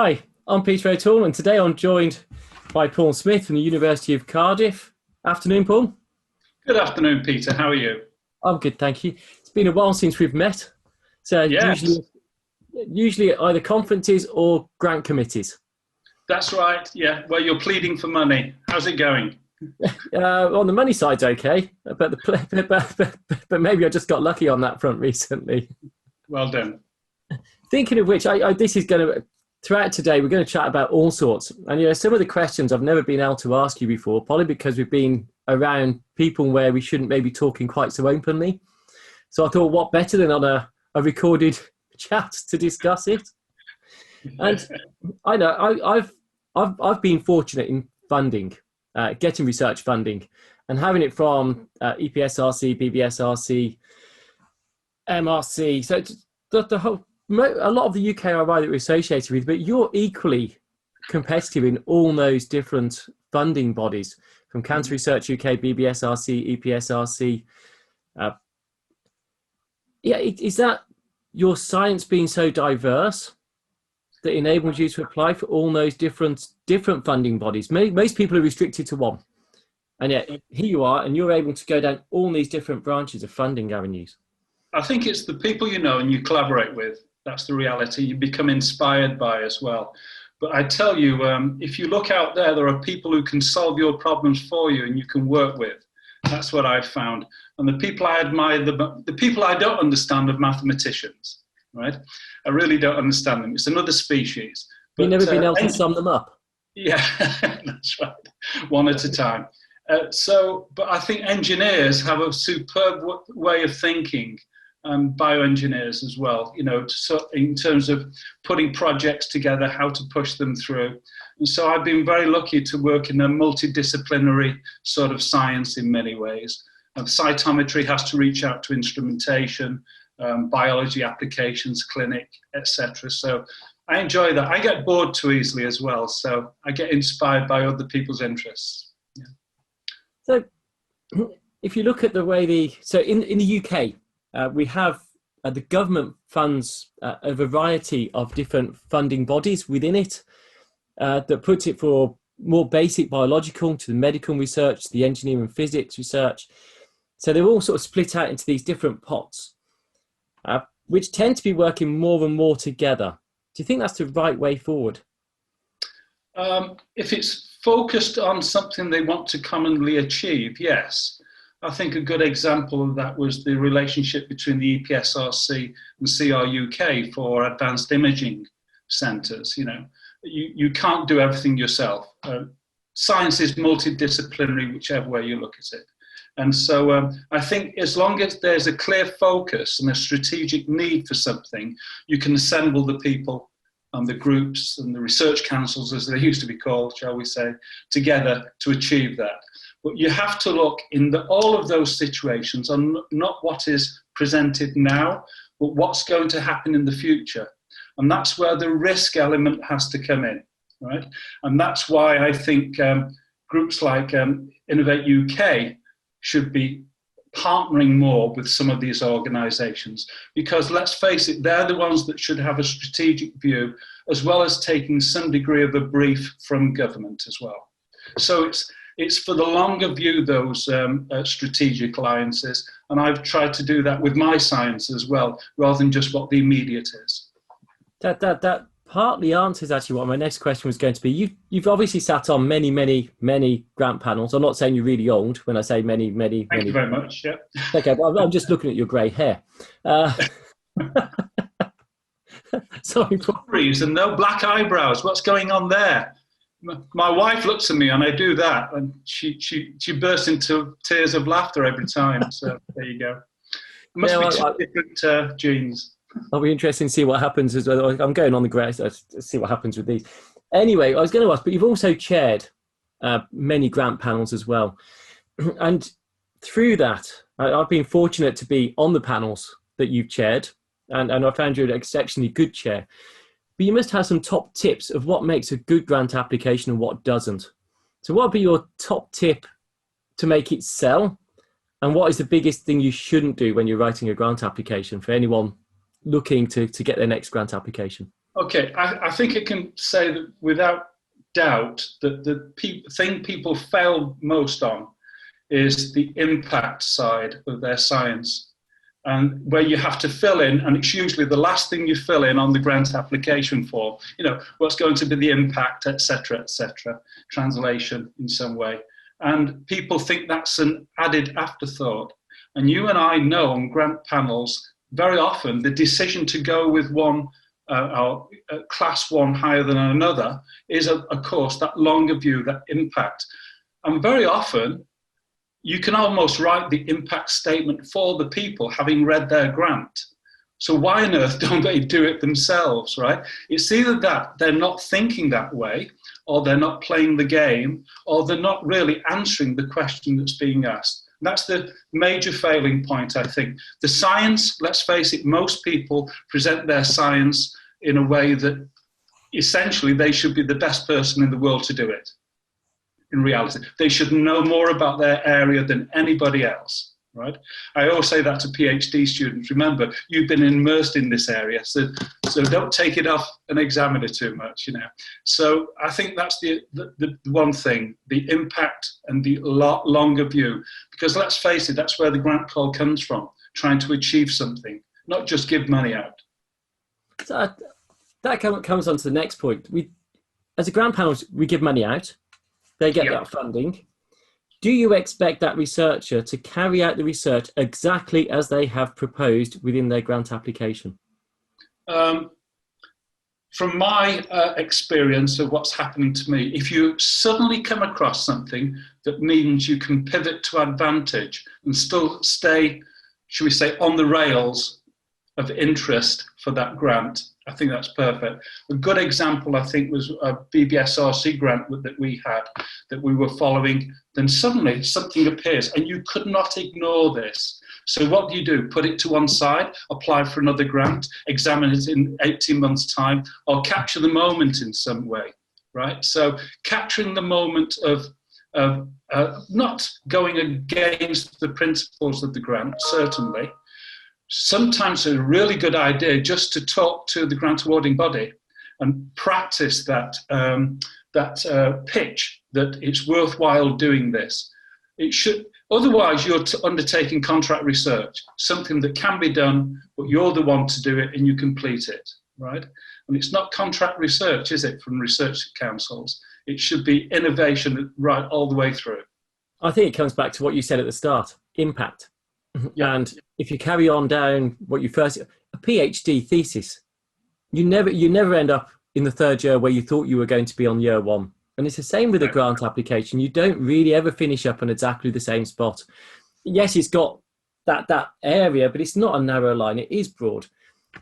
Hi, I'm Peter O'Toole, and today I'm joined by Paul Smith from the University of Cardiff. Afternoon, Paul. Good afternoon, Peter. How are you? I'm good, thank you. It's been a while since we've met. So Yes, usually at either conferences or grant committees. that's right. Yeah, well, you're pleading for money. How's it going? On the money side's okay, but maybe I just got lucky on that front recently. Well done. Thinking of which, this is going to, throughout today, we're going to chat about all sorts. And some of the questions I've never been able to ask you before, probably because we've been around people where we shouldn't maybe talking quite so openly. So I thought, what better than on a recorded chat to discuss it? And I know I've been fortunate in funding, getting research funding, and having it from EPSRC, BBSRC, MRC. So the whole, a lot of the UKRI that we're associated with, but you're equally competitive in all those different funding bodies, from Cancer Research UK, BBSRC, EPSRC. Is that your science being so diverse that enables you to apply for all those different funding bodies? Most people are restricted to one, and yet here you are, and you're able to go down all these different branches of funding avenues. I think it's the people you know and you collaborate with. That's the reality. You become inspired by as well. But I tell you, if you look out there, there are people who can solve your problems for you and you can work with. That's what I've found. And the people I admire, the people I don't understand are mathematicians, right? I really don't understand them. It's another species. But, you've never been able to sum them up? Yeah, that's right. One at a time. But I think engineers have a superb way of thinking, bioengineers as well, so in terms of putting projects together, how to push them through. And so I've been very lucky to work in a multidisciplinary sort of science in many ways. Cytometry has to reach out to instrumentation, biology applications, clinic, etc. So I enjoy that. I get bored too easily as well, so I get inspired by other people's interests. Yeah. So if you look at the way in the UK, we have the government funds a variety of different funding bodies within it that puts it for more basic biological to the medical research, the engineering and physics research. So they're all sort of split out into these different pots, which tend to be working more and more together. Do you think that's the right way forward? If it's focused on something they want to commonly achieve, yes. I think a good example of that was the relationship between the EPSRC and CRUK for advanced imaging centres. You can't do everything yourself. Science is multidisciplinary, whichever way you look at it. And so I think as long as there's a clear focus and a strategic need for something, you can assemble the people and the groups and the research councils, as they used to be called, shall we say, together to achieve that. But you have to look in all of those situations on not what is presented now, but what's going to happen in the future. And that's where the risk element has to come in, right? And that's why I think groups like Innovate UK should be partnering more with some of these organisations, because let's face it, they're the ones that should have a strategic view, as well as taking some degree of a brief from government as well. So it's for the longer view, those strategic alliances, and I've tried to do that with my science as well, rather than just what the immediate is. That partly answers actually what my next question was going to be. You've obviously sat on many grant panels. I'm not saying you're really old when I say many. Thank you very much. Yeah. Okay, well, I'm just looking at your grey hair. Sorry, and no black eyebrows. What's going on there? My wife looks at me and I do that, and she bursts into tears of laughter every time. So there you go. It must be two different genes. I'll be interested to see what happens as well. I'm going on the grass to see what happens with these. Anyway, I was going to ask, but you've also chaired many grant panels as well. And through that, I've been fortunate to be on the panels that you've chaired, and I found you an exceptionally good chair. But you must have some top tips of what makes a good grant application and what doesn't. So what would be your top tip to make it sell? And what is the biggest thing you shouldn't do when you're writing a grant application for anyone looking to get their next grant application? Okay, I think I can say that without doubt that the thing people fail most on is the impact side of their science, and where you have to fill in, and it's usually the last thing you fill in on the grant application form, what's going to be the impact, etc., translation in some way. And people think that's an added afterthought. And you and I know on grant panels, very often the decision to go with one class one higher than another is, of course, that longer view, that impact. And very often, you can almost write the impact statement for the people having read their grant. So why on earth don't they do it themselves, right? It's either that they're not thinking that way, or they're not playing the game, or they're not really answering the question that's being asked. That's the major failing point, I think. The science, let's face it, most people present their science in a way that essentially they should be the best person in the world to do it. In reality, they should know more about their area than anybody else, right? I always say that to PhD students. Remember, you've been immersed in this area, so don't take it off an examiner too much, So I think that's the one thing, the impact and the longer view, because let's face it, that's where the grant call comes from, trying to achieve something, not just give money out. So that comes on to the next point. As a grant panel, we give money out. They get that funding. Do you expect that researcher to carry out the research exactly as they have proposed within their grant application? From my experience of what's happening to me, if you suddenly come across something that means you can pivot to advantage and still stay, should we say, on the rails of interest for that grant, I think that's perfect. A good example, I think, was a BBSRC grant that we had, that we were following. Then suddenly something appears and you could not ignore this. So what do? Put it to one side, apply for another grant, examine it in 18 months' time, or capture the moment in some way, right? So capturing the moment of not going against the principles of the grant, certainly. Sometimes it's a really good idea just to talk to the grant awarding body and practice that pitch that it's worthwhile doing this. It should. Otherwise, you're undertaking contract research, something that can be done, but you're the one to do it and you complete it, right? And it's not contract research, is it, from research councils? It should be innovation right all the way through. I think it comes back to what you said at the start, impact. Yeah. And if you carry on down what you first, a PhD thesis, you never end up in the third year where you thought you were going to be on year one. And it's the same with a grant application. You don't really ever finish up on exactly the same spot. Yes, it's got that area, but it's not a narrow line. It is broad.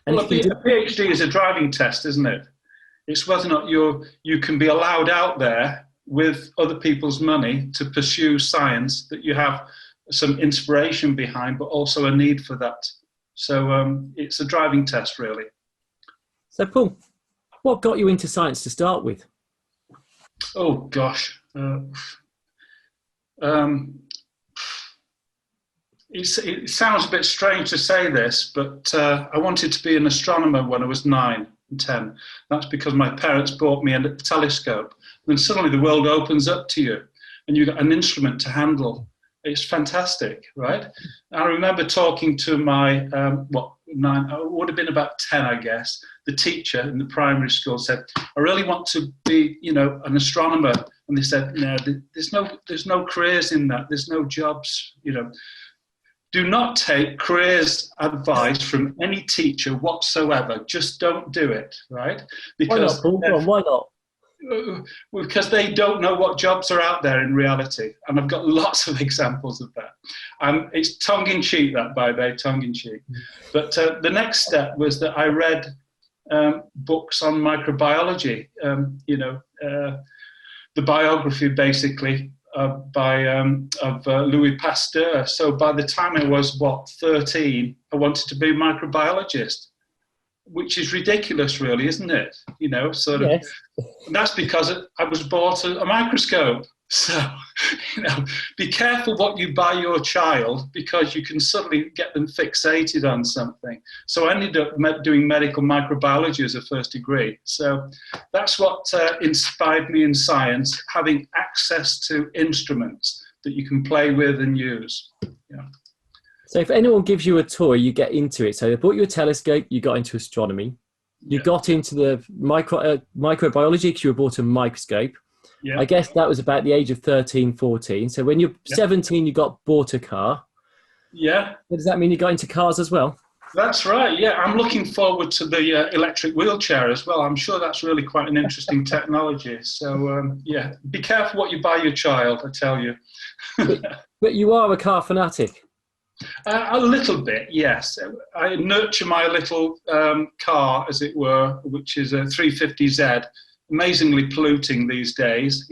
And well, a PhD is a driving test, isn't it? It's whether or not you can be allowed out there with other people's money to pursue science that you have some inspiration behind, but also a need for that. So it's a driving test, really. So, Paul, what got you into science to start with? Oh, gosh. It sounds a bit strange to say this, but I wanted to be an astronomer when I was 9 and 10. That's because my parents bought me a telescope. And then suddenly the world opens up to you, and you've got an instrument to handle. It's fantastic, right? I remember talking to my, 9, I would have been about 10, I guess. The teacher in the primary school said, I really want to be, an astronomer. And they said, no, there's no careers in that. There's no jobs, Do not take careers advice from any teacher whatsoever. Just don't do it, right? Because why not? Because they don't know what jobs are out there in reality. And I've got lots of examples of that. It's tongue-in-cheek, that, by the way, tongue-in-cheek. But the next step was that I read books on microbiology, the biography, basically, of Louis Pasteur. So by the time I was, 13, I wanted to be a microbiologist, which is ridiculous, really, isn't it? Yes. And that's because I was bought a microscope. So, be careful what you buy your child, because you can suddenly get them fixated on something. So I ended up doing medical microbiology as a first degree. So that's what inspired me in science, having access to instruments that you can play with and use. Yeah. So if anyone gives you a toy, you get into it. So they bought you a telescope, you got into astronomy. You got into the microbiology because you were bought a microscope. Yeah. I guess that was about the age of 13, 14. So when you're 17, you got bought a car. Yeah. Does that mean you got into cars as well? That's right. Yeah, I'm looking forward to the electric wheelchair as well. I'm sure that's really quite an interesting technology. So, yeah, be careful what you buy your child, I tell you. But you are a car fanatic. A little bit, yes. I nurture my little car, as it were, which is a 350Z, amazingly polluting these days,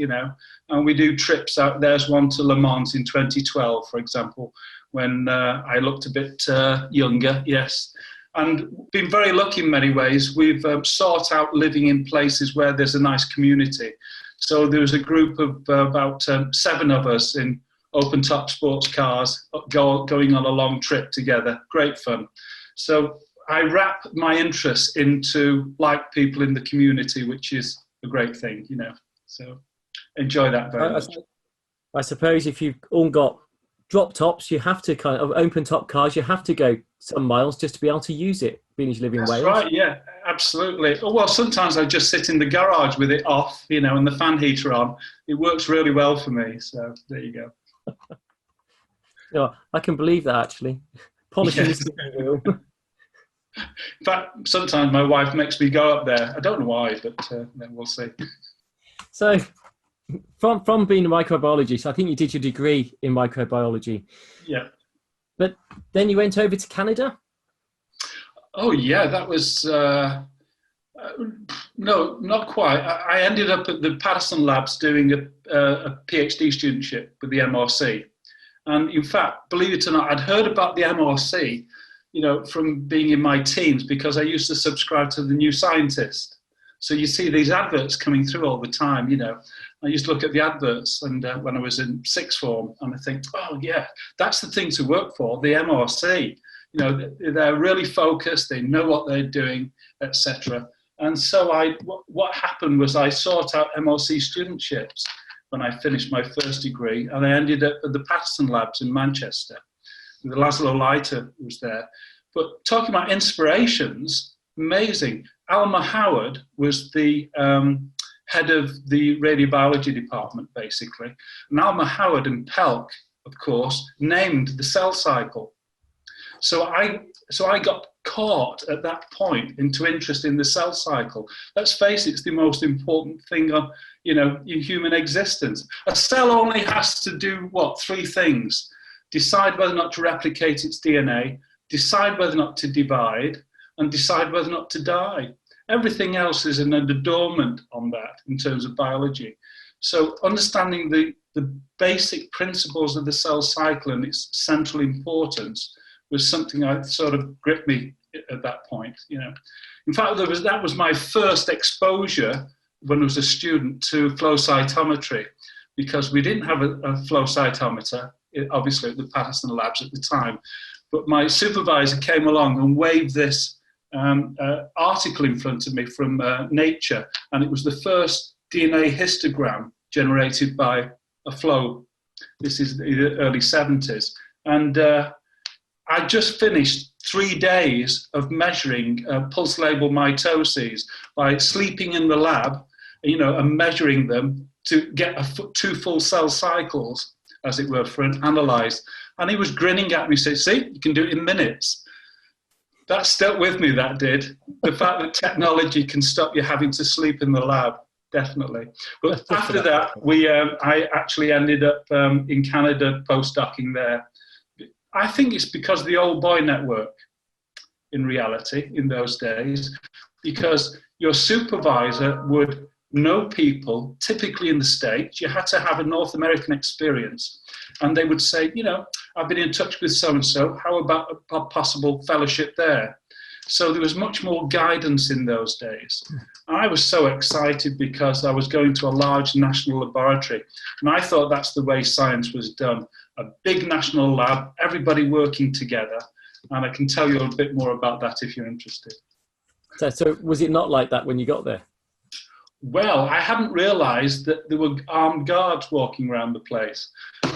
and we do trips out. There's one to Le Mans in 2012, for example, when I looked a bit younger, yes. And been very lucky in many ways. We've sought out living in places where there's a nice community. So there was a group of about 7 of us in open-top sports cars going on a long trip together. Great fun. So I wrap my interests into like people in the community, which is a great thing, So enjoy that very much. I suppose if you've all got drop tops, you have to kind of open-top cars, you have to go some miles just to be able to use it, being as you live in Wales. That's right, yeah, absolutely. Well, sometimes I just sit in the garage with it off, and the fan heater on. It works really well for me, so there you go. I can believe that, actually. Polishing the steering wheel. In fact, sometimes my wife makes me go up there. I don't know why, but then we'll see. So, from being a microbiologist, I think you did your degree in microbiology. Yeah. But then you went over to Canada? Oh, yeah, that was... no, not quite. I ended up at the Patterson Labs doing a PhD studentship with the MRC. And in fact, believe it or not, I'd heard about the MRC, from being in my teens, because I used to subscribe to The New Scientist. So you see these adverts coming through all the time, I used to look at the adverts and when I was in sixth form, and I think, oh yeah, that's the thing to work for, the MRC. They're really focused, they know what they're doing, etc. And so what happened was I sought out MRC studentships when I finished my first degree, and I ended up at the Patterson Labs in Manchester. The Laszlo Leiter was there. But talking about inspirations, amazing. Alma Howard was the head of the radiobiology department, basically. And Alma Howard and Pelk, of course, named the cell cycle. So I got caught at that point into interest in the cell cycle. Let's face it, it's the most important thing in human existence. A cell only has to do, 3 things? Decide whether or not to replicate its DNA, decide whether or not to divide, and decide whether or not to die. Everything else is an adornment on that in terms of biology. So understanding the basic principles of the cell cycle and its central importance was something that sort of gripped me at that point. In fact, that was my first exposure when I was a student to flow cytometry, because we didn't have a flow cytometer, obviously at the Patterson Labs at the time, but my supervisor came along and waved this article in front of me from Nature, and it was the first DNA histogram generated by a flow. This is the early 70s. And I just finished 3 days of measuring pulse label mitoses by sleeping in the lab, and measuring them to get 2 full cell cycles, as it were, for an analyze. And he was grinning at me, saying, see, you can do it in minutes. That stuck with me, that did. The fact that technology can stop you having to sleep in the lab, definitely. But after that, I actually ended up in Canada postdocing there. I think it's because of the old boy network, in reality, in those days, because your supervisor would know people, typically in the States. You had to have a North American experience. And they would say, I've been in touch with so-and-so, how about a possible fellowship there? So there was much more guidance in those days. I was so excited because I was going to a large national laboratory, and I thought that's the way science was done. A big national lab, everybody working together, and I can tell you a bit more about that if you're interested. So was it not like that when you got there? Well, I hadn't realised that there were armed guards walking around the place,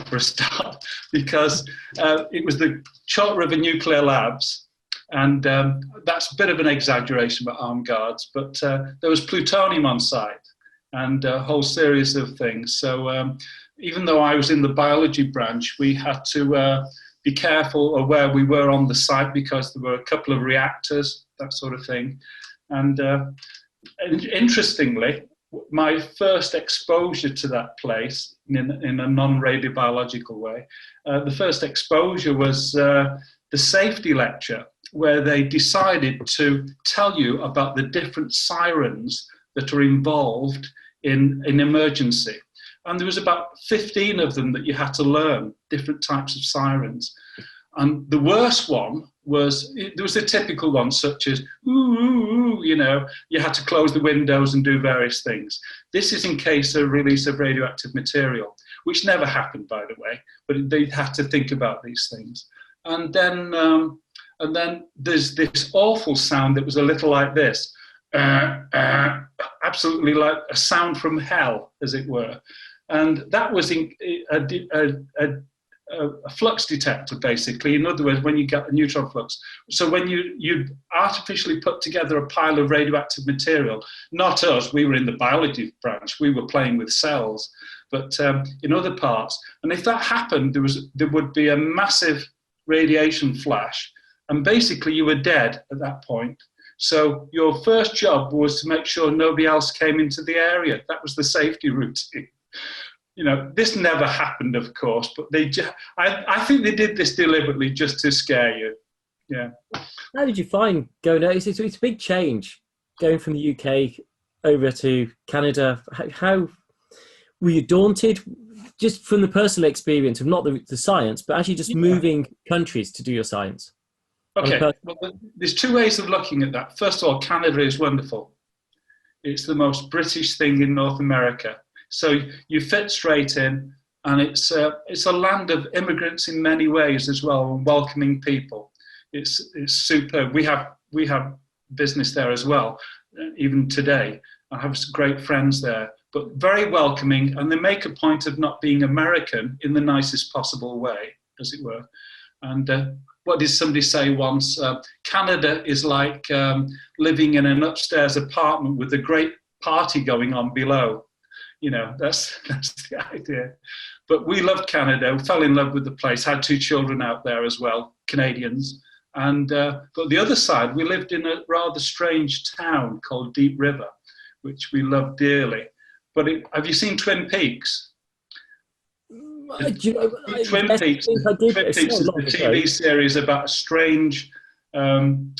for a start, because it was the Chalk River Nuclear Labs, and that's a bit of an exaggeration about armed guards, but there was plutonium on site and a whole series of things. So even though I was in the biology branch, we had to be careful of where we were on the site because there were a couple of reactors, that sort of thing. And interestingly, my first exposure to that place in a non-radiobiological way, the first exposure was the safety lecture, where they decided to tell you about the different sirens that are involved in emergency. And there was about 15 of them that you had to learn, different types of sirens. And the worst one was, there was a typical one such as, ooh, ooh, ooh, you know, you had to close the windows and do various things. This is in case of release of radioactive material, which never happened, by the way, but they had to think about these things. And then there's this awful sound that was a little like this, absolutely like a sound from hell, as it were. And that was a flux detector, basically. In other words, when you get a neutron flux. So when you artificially put together a pile of radioactive material, not us, we were in the biology branch, we were playing with cells, but in other parts. And if that happened, there would be a massive radiation flash, and basically you were dead at that point. So your first job was to make sure nobody else came into the area. That was the safety routine. You know, this never happened, of course, but I think they did this deliberately just to scare you. Yeah. How did you find going out? It's a big change going from the UK over to Canada. How were you daunted, just from the personal experience of not the science, but actually just moving countries to do your science? Okay, well, there's two ways of looking at that. First of all, Canada is wonderful. It's the most British thing in North America. So you fit straight in, and it's a land of immigrants in many ways as well, and welcoming people. It's superb. We have business there as well, even today. I have some great friends there, but very welcoming, and they make a point of not being American in the nicest possible way, as it were. And what did somebody say once? Canada is like living in an upstairs apartment with a great party going on below. You know, that's the idea. But we loved Canada, we fell in love with the place, had 2 children out there as well, Canadians. And but the other side, we lived in a rather strange town called Deep River, which we loved dearly. But have you seen Twin Peaks? Twin Peaks is the TV series about a strange town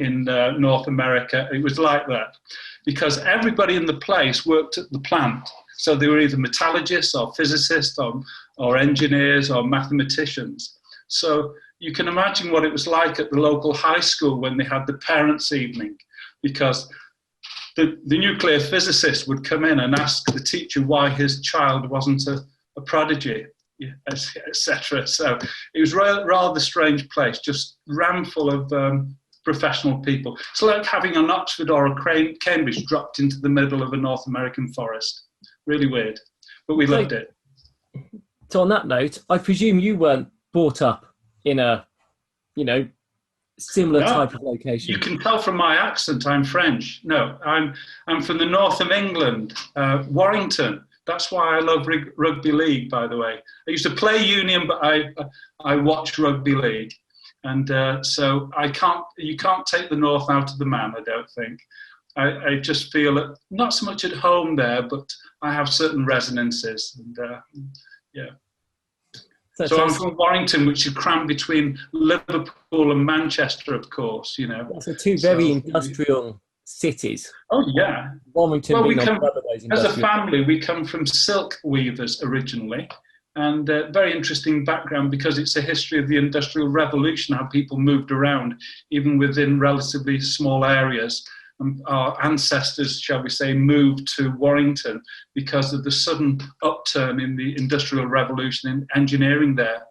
in North America. It was like that, because everybody in the place worked at the plant. So they were either metallurgists or physicists or engineers or mathematicians. So you can imagine what it was like at the local high school when they had the parents' evening, because the nuclear physicist would come in and ask the teacher why his child wasn't a prodigy, etc. So it was a rather strange place, just ram full of professional people. It's like having an Oxford or a Cambridge dropped into the middle of a North American forest. Really weird, but we loved it. So on that note, I presume you weren't brought up in a, similar type of location. You can tell from my accent I'm French. No, I'm from the north of England, Warrington. That's why I love rugby league, by the way. I used to play union, but I watch rugby league. And so you can't take the north out of the man, I don't think. I just feel not so much at home there, but I have certain resonances. And yeah. So I'm from Warrington, which is crammed between Liverpool and Manchester, of course, So 2 very industrial cities. Oh, yeah. Warrington being as a family, we come from silk weavers originally, And very interesting background because it's a history of the Industrial Revolution, how people moved around, even within relatively small areas. Our ancestors, shall we say, moved to Warrington because of the sudden upturn in the Industrial Revolution in engineering there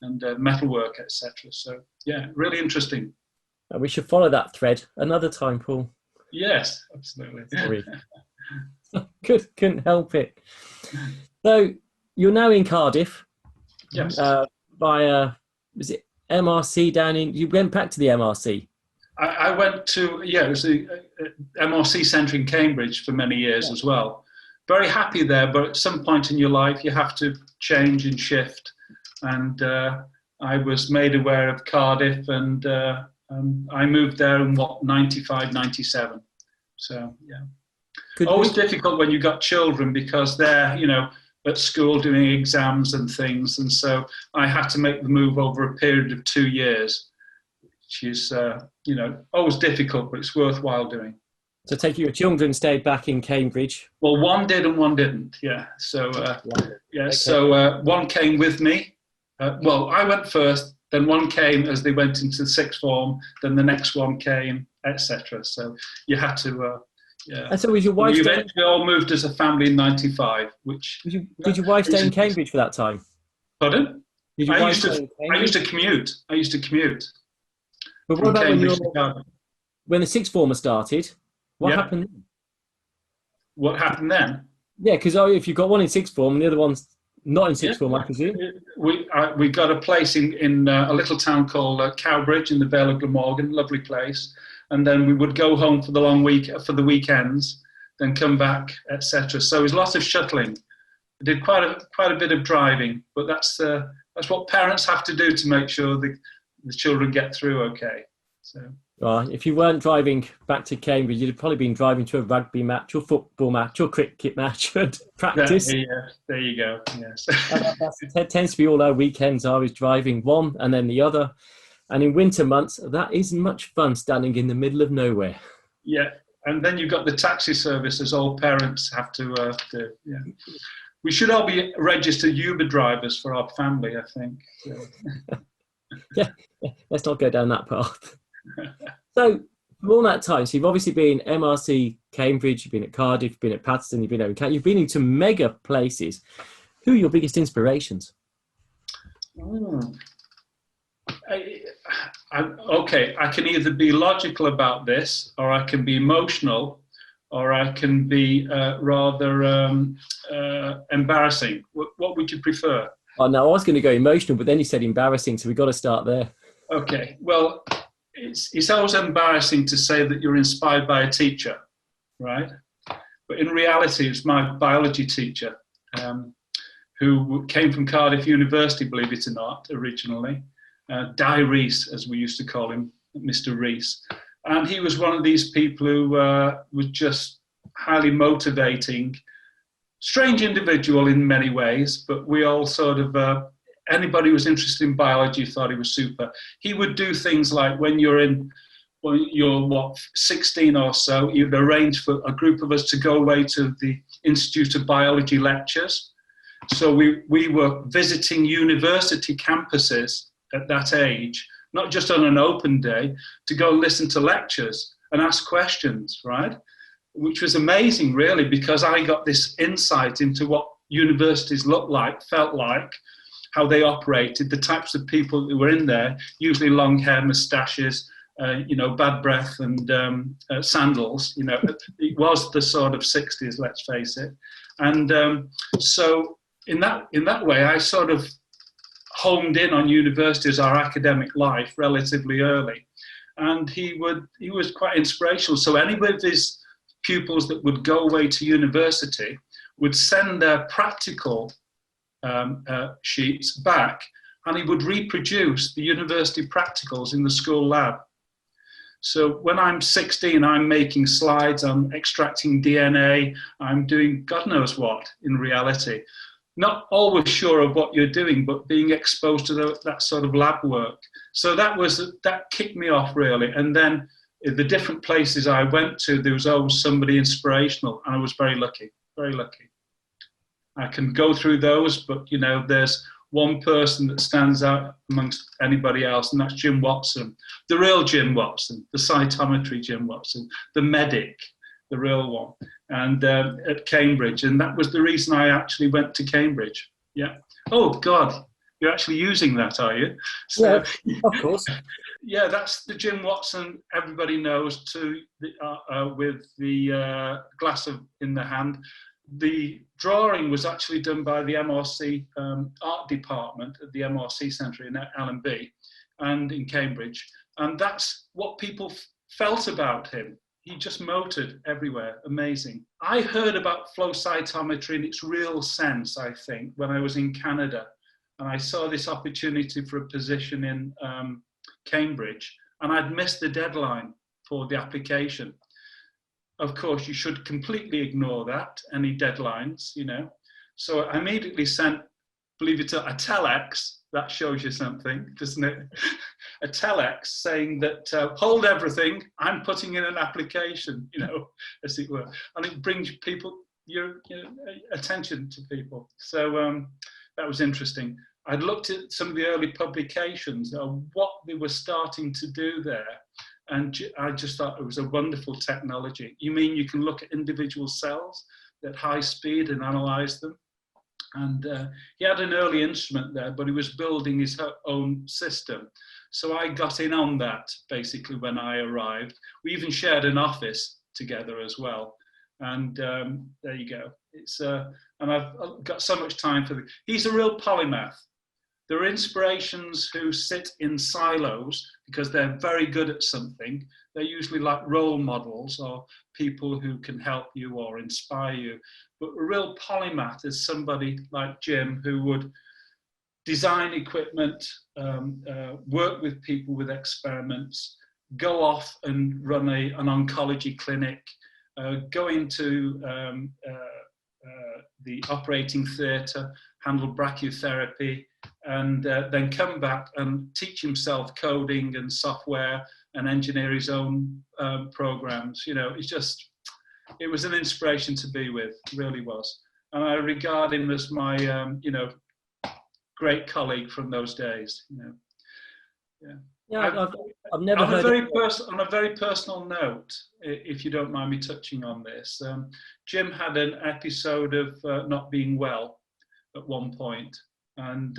and metalwork, etc. So, yeah, really interesting. We should follow that thread another time, Paul. Yes, absolutely. Sorry. Couldn't help it. So you're now in Cardiff. Yes. Via, was it MRC down in? You went back to the MRC. I went to, it was the MRC Centre in Cambridge for many years as well. Very happy there, but at some point in your life you have to change and shift. And I was made aware of Cardiff, and I moved there in 95, 97. So, yeah. Always difficult when you've got children because they're, at school doing exams and things. And so I had to make the move over a period of 2 years, which is, always difficult, but it's worthwhile doing. So take your children stayed back in Cambridge? Well, one did and one didn't, yeah. So, okay. So one came with me. Well, I went first, then one came as they went into the sixth form, then the next one came, etc. So you had to, And so was your wife? We eventually all moved as a family in 95. Did your wife stay in Cambridge for that time? Pardon? I used to commute. But what about when the sixth former started? What happened? What happened then? Yeah, because if you've got one in sixth form and the other one's not in sixth form, I presume. We got a place in a little town called Cowbridge in the Vale of Glamorgan, lovely place. And then we would go home for the long week, for the weekends, then come back, etc. So it was lots of shuttling. I did quite a bit of driving, but that's what parents have to do to make sure the children get through okay. So. Well, if you weren't driving back to Cambridge, you'd have probably been driving to a rugby match or football match or cricket match and practice. There you go. Yes. That tends to be all our weekends are, is driving one and then the other. And in winter months, that isn't much fun standing in the middle of nowhere. Yeah, and then you've got the taxi service, as all parents have to do. Yeah. We should all be registered Uber drivers for our family, I think. So. yeah, let's not go down that path. So, for all that time, so you've obviously been MRC Cambridge, you've been at Cardiff, you've been at Patterson, you've been over in Canada, you've been into mega places. Who are your biggest inspirations? Okay, I can either be logical about this, or I can be emotional, or I can be rather embarrassing. What would you prefer? Oh, no, I was going to go emotional, but then you said embarrassing, so we've got to start there. Okay, well, it's always embarrassing to say that you're inspired by a teacher, right? But in reality, it's my biology teacher, who came from Cardiff University, believe it or not, originally. Di Rees, as we used to call him, Mr. Rees. And he was one of these people who was just highly motivating, strange individual in many ways, but we all sort of, anybody who was interested in biology thought he was super. He would do things like when you're 16 or so, you'd arrange for a group of us to go away to the Institute of Biology lectures. So we were visiting university campuses at that age, not just on an open day, to go listen to lectures and ask questions, right? Which was amazing, really, because I got this insight into what universities looked like, felt like, how they operated, the types of people who were in there, usually long hair, moustaches, bad breath and sandals. It was the sort of 60s, let's face it. And so in that way, I sort of homed in on university as our academic life relatively early. And he was quite inspirational. So any of his pupils that would go away to university would send their practical sheets back, and he would reproduce the university practicals in the school lab. So when I'm 16, I'm making slides, I'm extracting DNA, I'm doing God knows what in reality. Not always sure of what you're doing, but being exposed to that sort of lab work. So that kicked me off, really. And then the different places I went to, there was always somebody inspirational, and I was very lucky, very lucky. I can go through those, but there's one person that stands out amongst anybody else, and that's Jim Watson, the real Jim Watson, the cytometry Jim Watson, the medic, the real one, and at Cambridge. And that was the reason I actually went to Cambridge. Yeah. Oh, God, you're actually using that, are you? So, yeah, of course. Yeah, that's the Jim Watson everybody knows too, with the glass in the hand. The drawing was actually done by the MRC art department at the MRC Centre in L&B and in Cambridge. And that's what people felt about him. He just motored everywhere. Amazing. I heard about flow cytometry in its real sense, I think, when I was in Canada. And I saw this opportunity for a position in Cambridge, and I'd missed the deadline for the application. Of course, you should completely ignore that, any deadlines, So I immediately sent, believe it or not, a telex. That shows you something, doesn't it? A telex saying that, hold everything, I'm putting in an application, as it were. And it brings people, your attention to people. So that was interesting. I'd looked at some of the early publications of what they were starting to do there. And I just thought it was a wonderful technology. You mean you can look at individual cells at high speed and analyze them? And he had an early instrument there, but he was building his own system. So I got in on that basically when I arrived. We even shared an office together as well. And there you go. It's and I've got so much time for he's a real polymath. There are inspirations who sit in silos because they're very good at something. They're usually like role models or people who can help you or inspire you. But a real polymath is somebody like Jim who would design equipment, work with people with experiments, go off and run an oncology clinic, go into the operating theatre, handle brachytherapy, and then come back and teach himself coding and software and engineer his own programs. It was an inspiration to be with, really was. And I regard him as my, great colleague from those days. Yeah, I've never on heard on a very personal note, if you don't mind me touching on this, Jim had an episode of not being well at one point, and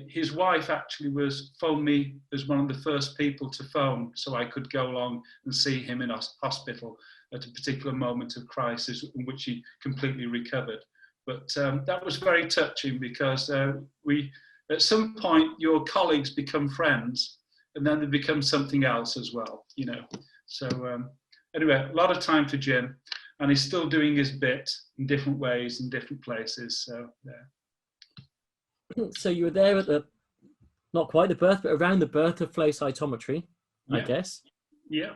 his wife actually phoned me as one of the first people to phone, so I could go along and see him in hospital at a particular moment of crisis in which he completely recovered. But that was very touching because at some point your colleagues become friends, and then they become something else as well, So anyway, a lot of time for Jim, and he's still doing his bit in different ways in different places. So yeah. So you were there at not quite the birth, but around the birth of flow cytometry, I guess. Yeah.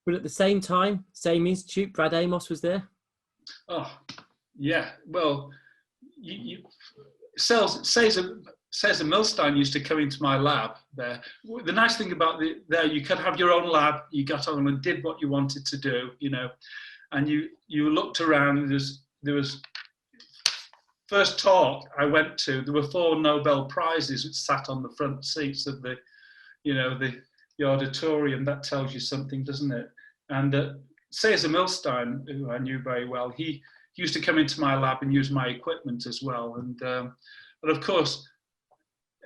But at the same time, same institute, Brad Amos was there. Oh, yeah. Well, Cesar Milstein used to come into my lab there. The nice thing about there, you could have your own lab. You got on and did what you wanted to do, and you looked around. And there was first talk I went to. There were 4 Nobel Prizes which sat on the front seats of the auditorium. That tells you something, doesn't it? And Cesar Milstein, who I knew very well, he used to come into my lab and use my equipment as well. And of course,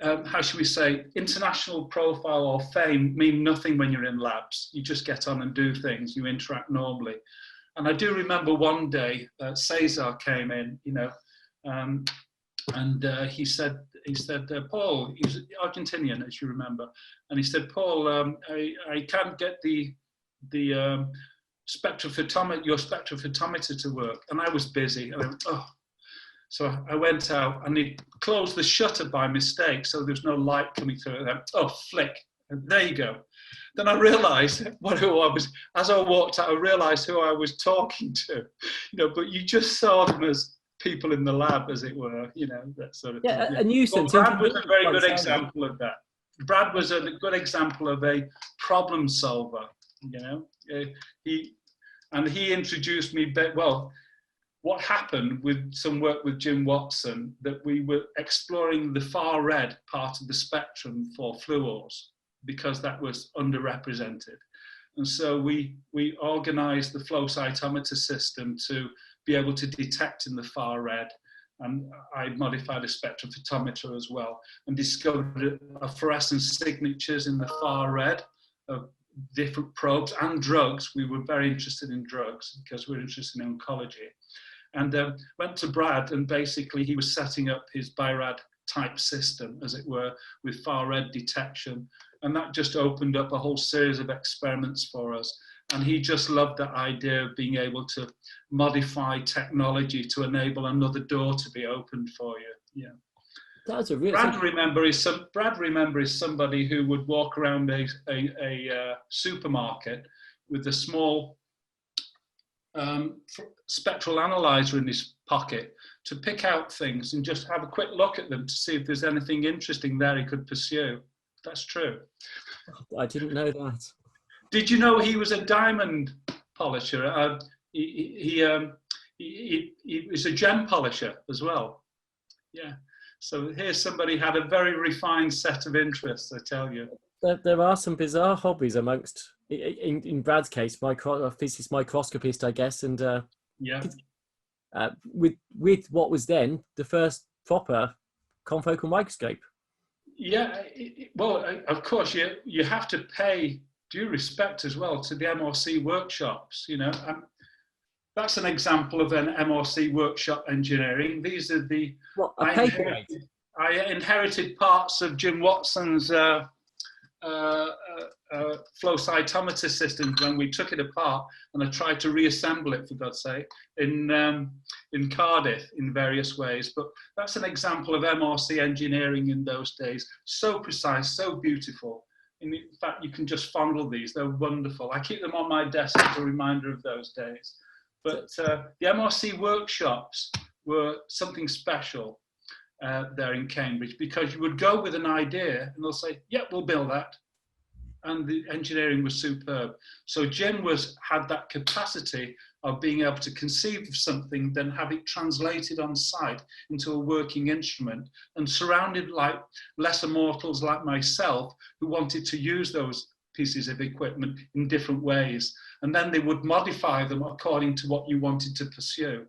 how should we say, international profile or fame mean nothing when you're in labs. You just get on and do things, you interact normally. And I do remember one day Cesar came in, and he said, Paul, he's Argentinian, as you remember, and he said, Paul, I can't get your spectrophotometer to work. And I was busy. And I went, oh. So I went out and he closed the shutter by mistake, so there's no light coming through. And oh, flick, and there you go. Then I realized as I walked out, I realized who I was talking to, but you just saw them as people in the lab, as it were, that sort of thing. Yeah, a nuisance. Well, Brad was a very good example of that. Brad was a good example of a problem solver, he introduced me, well, what happened with some work with Jim Watson, that we were exploring the far red part of the spectrum for fluors because that was underrepresented. And so we organized the flow cytometer system to be able to detect in the far red. And I modified a spectrophotometer as well and discovered fluorescence signatures in the far red of different probes and drugs. We were very interested in drugs because we're interested in oncology. And went to Brad, and basically he was setting up his BIRAD type system, as it were, with far red detection. And that just opened up a whole series of experiments for us. And he just loved that idea of being able to modify technology to enable another door to be opened for you. Yeah. That's a real. Brad, remember, is somebody who would walk around a supermarket with a small spectral analyzer in his pocket to pick out things and just have a quick look at them to see if there's anything interesting there he could pursue. That's true. I didn't know that. Did you know he was a diamond polisher? He was a gem polisher as well. Yeah. So here's somebody had a very refined set of interests, I tell you. There are some bizarre hobbies amongst, in Brad's case, physicist microscopist, I guess, and yeah, with what was then the first proper confocal microscope. Yeah, well, of course, you have to pay due respect as well to the MRC workshops. You know, that's an example of an MRC workshop engineering. These are the I inherited parts of Jim Watson's flow cytometer system when we took it apart, and I tried to reassemble it, for God's sake, in Cardiff in various ways. But that's an example of MRC engineering in those days. So precise, so beautiful. In fact, you can just fondle these. They're wonderful. I keep them on my desk as a reminder of those days. But the MRC workshops were something special there in Cambridge, because you would go with an idea and they'll say, yeah, we'll build that. And the engineering was superb. So Jim had that capacity of being able to conceive of something, then have it translated on site into a working instrument, and surrounded like lesser mortals like myself who wanted to use those pieces of equipment in different ways. And then they would modify them according to what you wanted to pursue.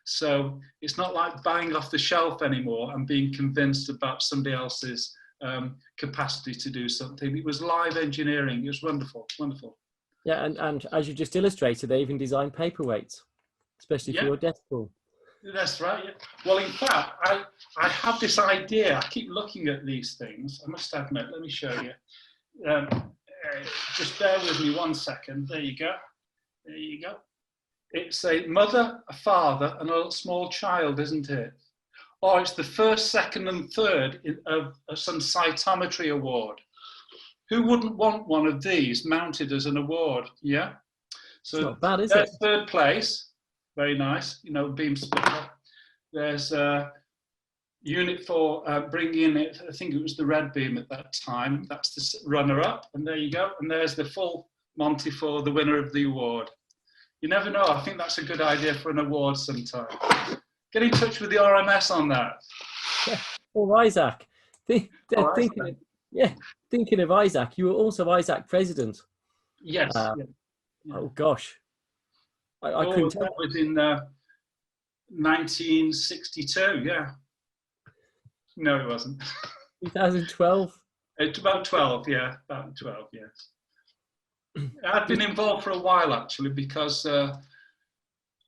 So it's not like buying off the shelf anymore and being convinced about somebody else's capacity to do something. It was live engineering. It was wonderful, wonderful. Yeah, and as you just illustrated, they even designed paperweights, especially for your desk tool. That's right. Yeah. Well, in fact, I have this idea. I keep looking at these things. I must admit, let me show you. Just bear with me 1 second. There you go. There you go. It's a mother, a father, and a small child, isn't it? Or it's the first, second, and third of some cytometry award. Who wouldn't want one of these mounted as an award? Yeah. So it's not bad, is it? Third place. Very nice. You know, beam splitter. There's a unit for bringing in it. I think it was the red beam at that time. That's the runner-up. And there you go. And there's the full Monty for the winner of the award. You never know. I think that's a good idea for an award sometime. Get in touch with the RMS on that. Yeah. Or Isaac. Thinking of Isaac, you were also Isaac president. Yes. Yeah. Oh gosh, I couldn't tell. That was in 1962. Yeah. No, it wasn't. 2012. It's about 12. Yeah, about 12. Yes. I'd been involved for a while actually, because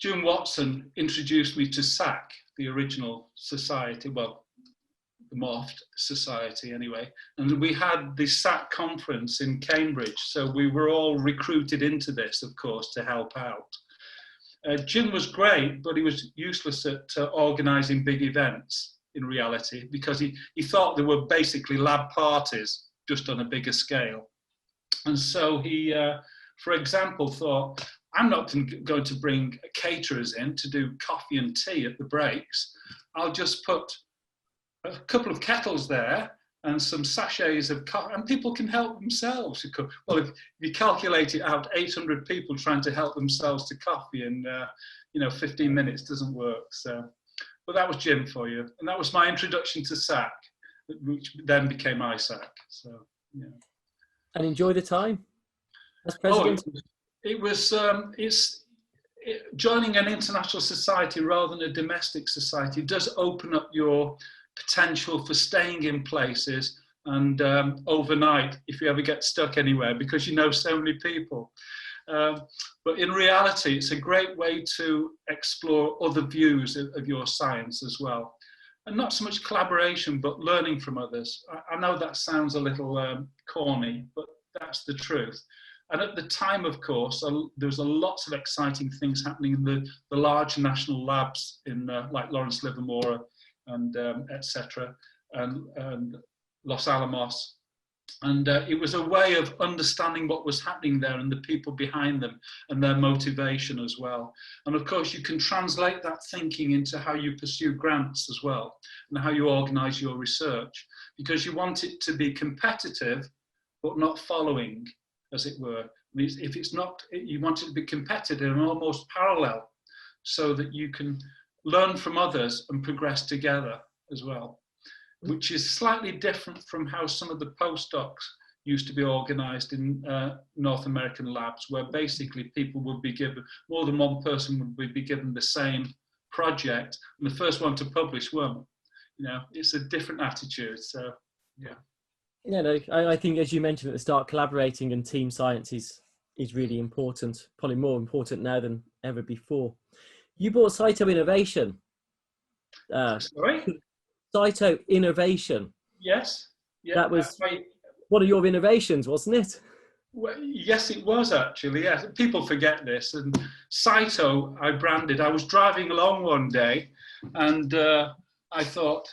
Jim Watson introduced me to SAC, the original society, well, the morphed society anyway. And we had the SAC conference in Cambridge. So we were all recruited into this, of course, to help out. Jim was great, but he was useless at organizing big events in reality, because he thought they were basically lab parties, just on a bigger scale. And so he, for example, thought, I'm not going to bring caterers in to do coffee and tea at the breaks. I'll just put a couple of kettles there and some sachets of coffee, and people can help themselves. Well, if you calculate it out, 800 people trying to help themselves to coffee in 15 minutes doesn't work. So, but that was Jim for you, and that was my introduction to SAC, which then became ISAC. So, yeah. And enjoy the time as president. Joining an international society rather than a domestic society does open up your potential for staying in places and overnight if you ever get stuck anywhere, because you know so many people. But in reality, it's a great way to explore other views of your science as well. And not so much collaboration, but learning from others. I know that sounds a little corny, but that's the truth. And at the time, of course, there was a lots of exciting things happening in the large national labs in like Lawrence Livermore and etc. and Los Alamos. And it was a way of understanding what was happening there and the people behind them and their motivation as well. And of course, you can translate that thinking into how you pursue grants as well and how you organize your research, because you want it to be competitive, but not following, as it were. If it's not, you want it to be competitive and almost parallel, so that you can learn from others and progress together as well, which is slightly different from how some of the postdocs used to be organized in North American labs, where basically people would be given, more than one person would be given the same project, and the first one to publish won. It's a different attitude. So, yeah. I think, as you mentioned at the start, collaborating and team science is really important, probably more important now than ever before. You brought Cytoinnovation. Sorry? Cytoinnovation. Yes. Yeah, that was one of your innovations, wasn't it? Well, yes, it was actually. Yes, people forget this. And Cyto, I branded. I was driving along one day, and I thought,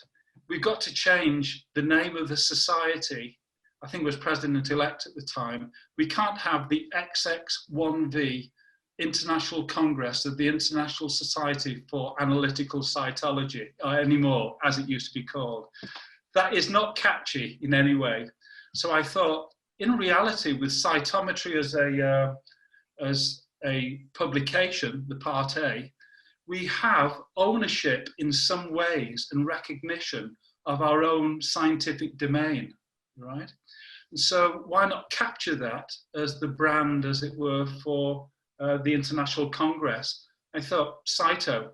we've got to change the name of the society. I think it was president-elect at the time. We can't have the XX1V International Congress of the International Society for Analytical Cytology anymore, as it used to be called. That is not catchy in any way. So I thought, in reality, with Cytometry as a publication, the Part A, we have ownership in some ways and recognition of our own scientific domain, right? And so why not capture that as the brand, as it were, for the International Congress? I thought, Cyto.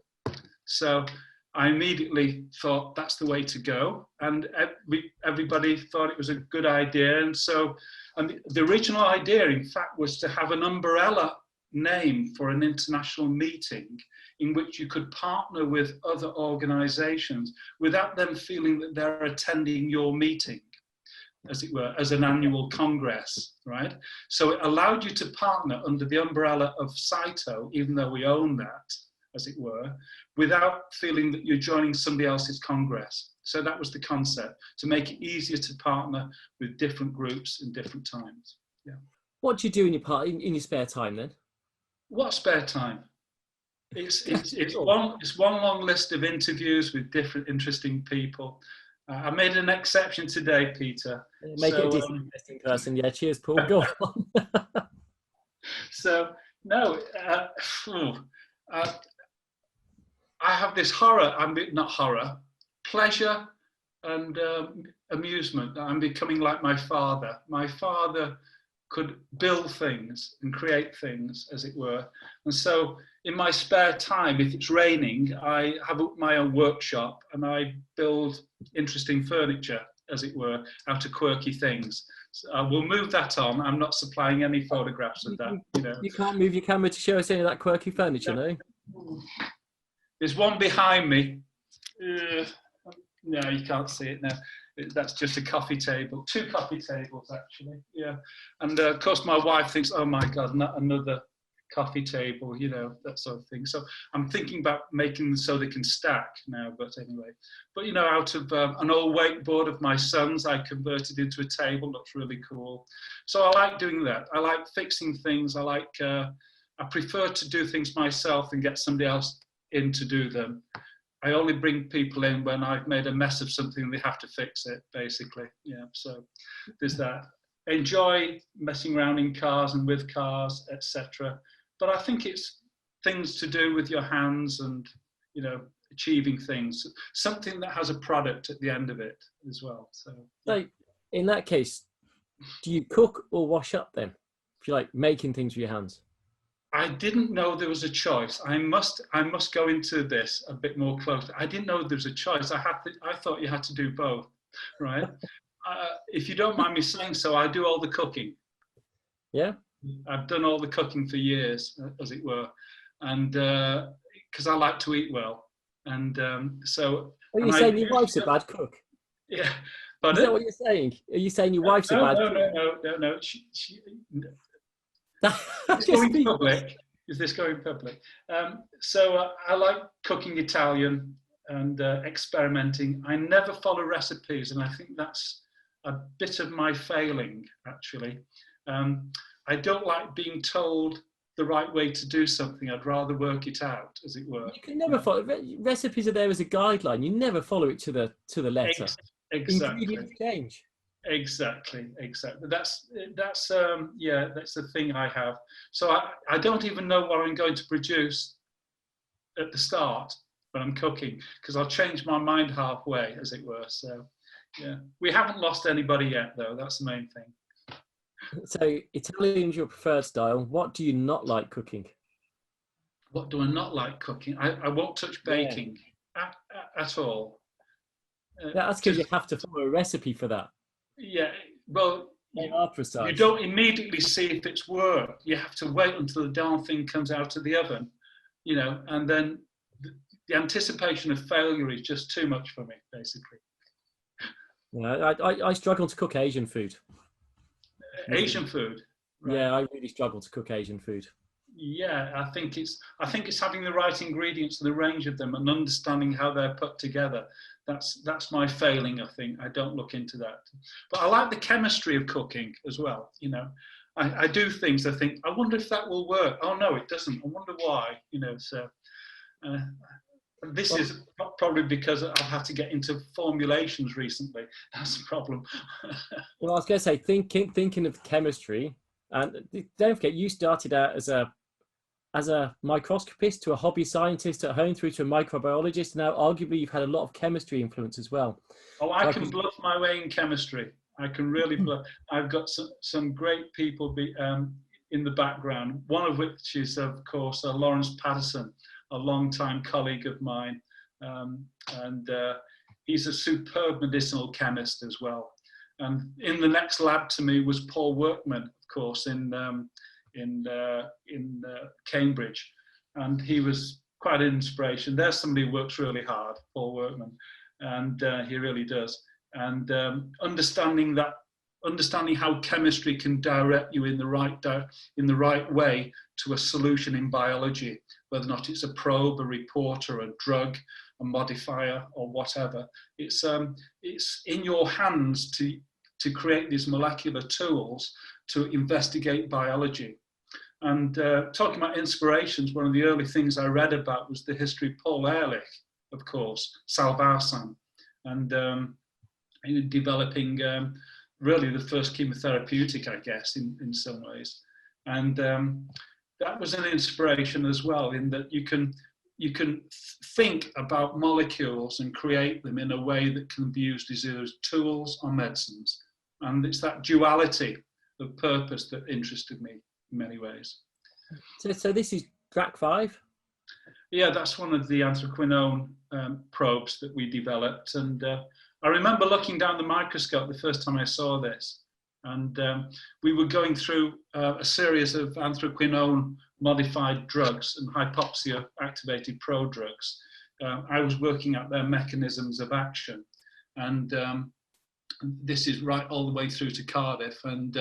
So I immediately thought that's the way to go. And everybody thought it was a good idea. And so the original idea, in fact, was to have an umbrella name for an international meeting in which you could partner with other organizations without them feeling that they're attending your meeting, as it were, as an annual congress, right? So it allowed you to partner under the umbrella of Cyto, even though we own that, as it were, without feeling that you're joining somebody else's congress. So that was the concept, to make it easier to partner with different groups in different times. Yeah. What do you do in your spare time then? What spare time? It's one long list of interviews with different interesting people. I made an exception today, Peter. Make it a decent, interesting person. Yeah, cheers, Paul. Go on. So, no, I have this pleasure and amusement. I'm becoming like my father. My father could build things and create things, as it were. And so in my spare time, if it's raining, I have my own workshop and I build interesting furniture, as it were, out of quirky things. So we'll move that on. I'm not supplying any photographs of that. You can't move your camera to show us any of that quirky furniture, no? There's one behind me. No, you can't see it now. That's just a coffee table, 2 coffee tables actually, yeah. And of course my wife thinks, oh my God, not another coffee table, that sort of thing. So I'm thinking about making them so they can stack now, but anyway. But out of an old wakeboard of my son's, I converted into a table, looks really cool. So I like doing that. I like fixing things. I prefer to do things myself and get somebody else in to do them. I only bring people in when I've made a mess of something and they have to fix it, basically. Yeah, so there's that. Enjoy messing around in cars and with cars, etc. But I think it's things to do with your hands and, you know, achieving things. Something that has a product at the end of it as well. So, yeah. So in that case, do you cook or wash up then? If you like making things with your hands? I didn't know there was a choice. I must go into this a bit more closely. I didn't know there was a choice. I thought you had to do both, right? If you don't mind me saying so, I do all the cooking. Yeah. I've done all the cooking for years, as it were, and because I like to eat well, and so. Are you saying your wife's a bad cook? Yeah, is that what you're saying? Are you saying your wife's a bad cook? No. Is this going public? So I like cooking Italian and experimenting. I never follow recipes, and I think that's a bit of my failing, actually. I don't like being told the right way to do something. I'd rather work it out, as it were. You can never follow. Recipes are there as a guideline. You never follow it to the letter. Exactly. Ingredients change. Exactly. That's the thing I have. So I don't even know what I'm going to produce at the start when I'm cooking, because I'll change my mind halfway, as it were. So yeah, we haven't lost anybody yet, though. That's the main thing. So Italian's your preferred style. What do you not like cooking? What do I not like cooking? I won't touch baking at all. That's because you have to follow a recipe for that. Yeah, well, they are precise. You don't immediately see if it's worked. You have to wait until the darn thing comes out of the oven, you know, and then the anticipation of failure is just too much for me, basically. Yeah, I struggle to cook Asian food. Asian food? Right. Yeah, I really struggle to cook Asian food. Yeah, I think it's having the right ingredients and the range of them and understanding how they're put together. That's my failing, I think. I don't look into that. But I like the chemistry of cooking as well, you know. I do things, I think, I wonder if that will work. Oh, no, it doesn't. I wonder why, you know. So this is probably because I've had to get into formulations recently. That's the problem. Well, I was going to say, thinking of chemistry, and don't forget, you started out as a microscopist to a hobby scientist at home through to a microbiologist. Now, arguably, you've had a lot of chemistry influence as well. Oh, I can bluff my way in chemistry. I can really bluff. I've got some great people in the background, one of which is, of course, Lawrence Patterson, a long-time colleague of mine. And he's a superb medicinal chemist as well. And in the next lab to me was Paul Workman, of course, in Cambridge, and he was quite an inspiration. There's somebody who works really hard, Paul Workman, and he really does. And understanding how chemistry can direct you in the right way to a solution in biology, whether or not it's a probe, a reporter, a drug, a modifier, or whatever. It's in your hands to create these molecular tools to investigate biology. And talking about inspirations, one of the early things I read about was the history of Paul Ehrlich, of course, salvarsan, and developing really the first chemotherapeutic, I guess, in some ways. And that was an inspiration as well, in that you can think about molecules and create them in a way that can be used as either tools or medicines. And it's that duality of purpose that interested me in many ways. So this is track 5? Yeah, that's one of the anthraquinone probes that we developed. And I remember looking down the microscope the first time I saw this. And we were going through a series of anthraquinone modified drugs and hypoxia-activated prodrugs. I was working out their mechanisms of action. And this is right all the way through to Cardiff. And